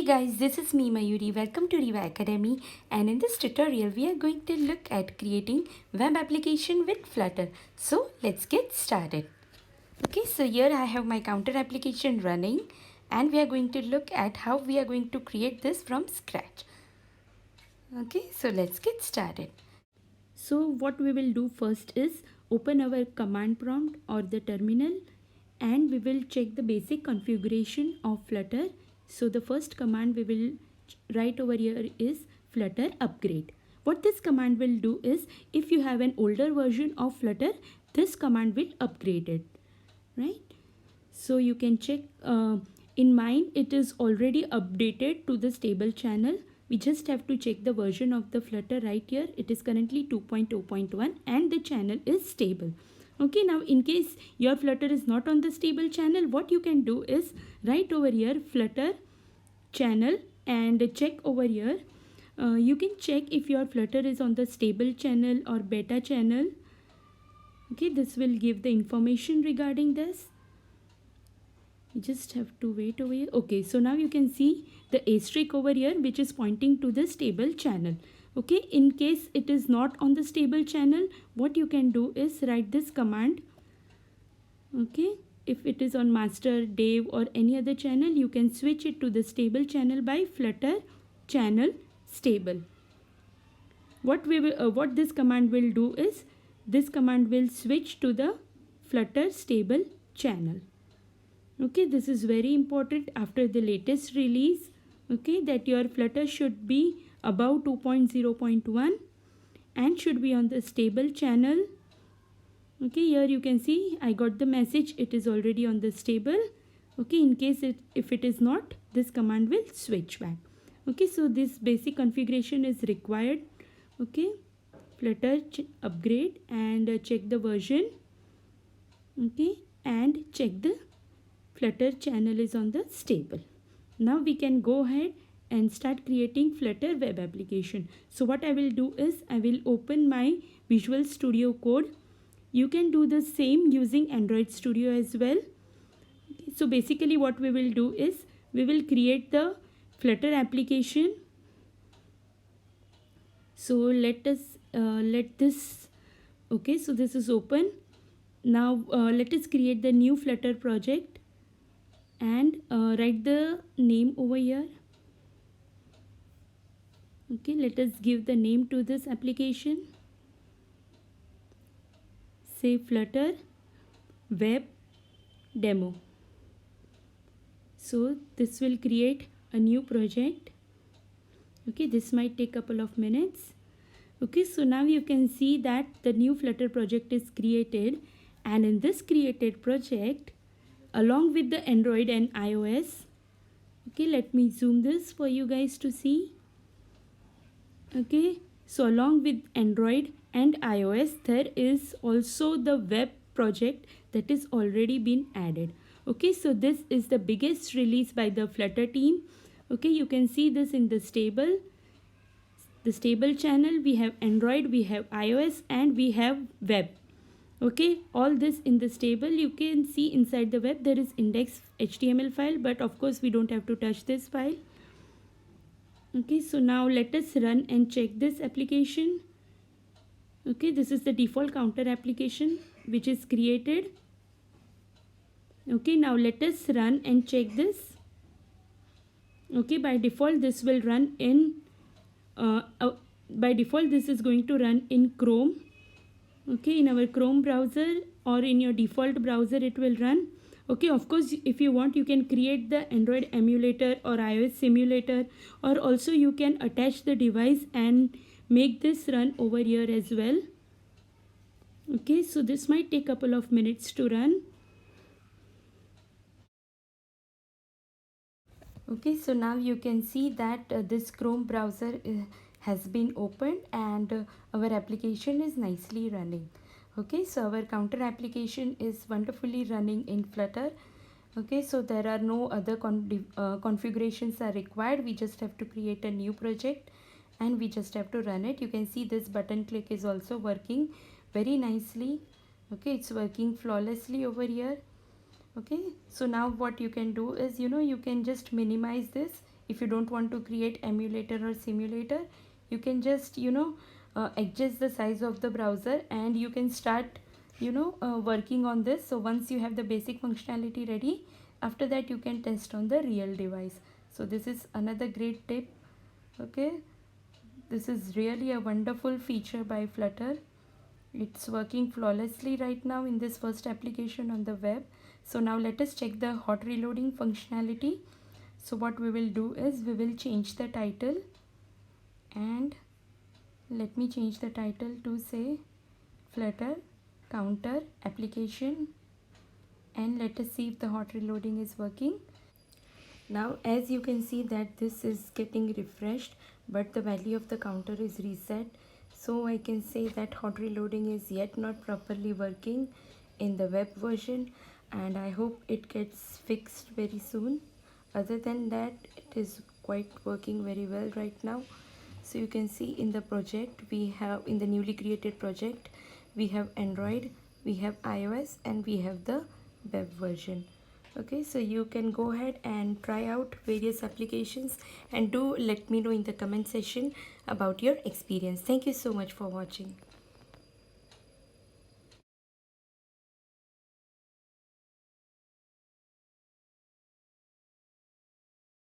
guys, this is me Mayuri. Welcome to Riva Academy, and in this tutorial we are going to look at creating web application with Flutter. So let's get started. Okay, so here I have my counter application running, and we are going to look at how we are going to create this from scratch. Okay, so let's get started. So what we will do first is open our command prompt or the terminal, and we will check the basic configuration of Flutter. So the first command we will write over here is Flutter upgrade. What this command will do is, if you have an older version of Flutter, this command will upgrade it, right? So you can check, in mine it is already updated to the stable channel. We just have to check the version of the Flutter right here. It is currently 2.2.1 and the channel is stable. Okay, now in case your Flutter is not on the stable channel, what you can do is write over here Flutter channel and check over here. You can check if your Flutter is on the stable channel or beta channel. Okay, this will give the information regarding this. You just have to wait over here. Okay, so now you can see the asterisk over here which is pointing to the stable channel. Okay, in case it is not on the stable channel, what you can do is write this command. Okay, if it is on master, dev or any other channel, you can switch it to the stable channel by Flutter channel stable. What this command will do is, this command will switch to the Flutter stable channel. Okay, this is very important after the latest release. Okay, that your Flutter should be above 2.0.1 and should be on the stable channel. Okay, here you can see I got the message, it is already on the stable. Okay, in case if it is not, this command will switch back. Okay, so this basic configuration is required. Okay, Flutter upgrade and check the version. Okay, and check the Flutter channel is on the stable. Now we can go ahead and start creating Flutter web application. So what I will do is, I will open my Visual Studio Code. You can do the same using Android Studio as well. Okay, so basically what we will do is, we will create the Flutter application. So let this, okay, so this is open. Now let us create the new Flutter project and write the name over here. Okay, let us give the name to this application. Say Flutter web demo. So this will create a new project. Okay, this might take a couple of minutes. Okay, so now you can see that the new Flutter project is created, and in this created project, along with the Android and iOS, okay, let me zoom this for you guys to see. Okay, so along with Android and iOS, there is also the web project that is already been added. Okay, so this is the biggest release by the Flutter team. Okay, you can see this in the stable channel. We have Android, we have iOS, and we have web. Okay, all this in the stable. You can see inside the web there is index HTML file, but of course we don't have to touch this file. Okay, so now let us run and check this application. Okay, this is the default counter application which is created. Okay, now let us run and check this. Okay, by default this will run in by default this is going to run in Chrome. Okay, in our Chrome browser or in your default browser it will run. Okay, of course if you want, you can create the Android emulator or iOS simulator, or also you can attach the device and make this run over here as well. Okay, so this might take a couple of minutes to run. Okay, so now you can see that this Chrome browser has been opened, and our application is nicely running. Okay, so our counter application is wonderfully running in Flutter. Okay, so there are no other configurations are required. We just have to create a new project and we just have to run it. You can see this button click is also working very nicely. Okay, it's working flawlessly over here. Okay, so now what you can do is, you can just minimize this if you don't want to create emulator or simulator, you can just adjust the size of the browser and you can start working on this. So once you have the basic functionality ready, after that you can test on the real device. So this is another great tip. Okay, this is really a wonderful feature by Flutter. It's working flawlessly right now in this first application on the web. So now let us check the hot reloading functionality. So what we will do is we will change the title, and let me change the title to say Flutter counter application, and let us see if the hot reloading is working. Now as you can see that this is getting refreshed, but the value of the counter is reset. So I can say that hot reloading is yet not properly working in the web version, and I hope it gets fixed very soon. Other than that, it is quite working very well right now. So you can see in the project, we have in the newly created project, we have Android, we have iOS, and we have the web version. Okay, so you can go ahead and try out various applications, and do let me know in the comment section about your experience. Thank you so much for watching.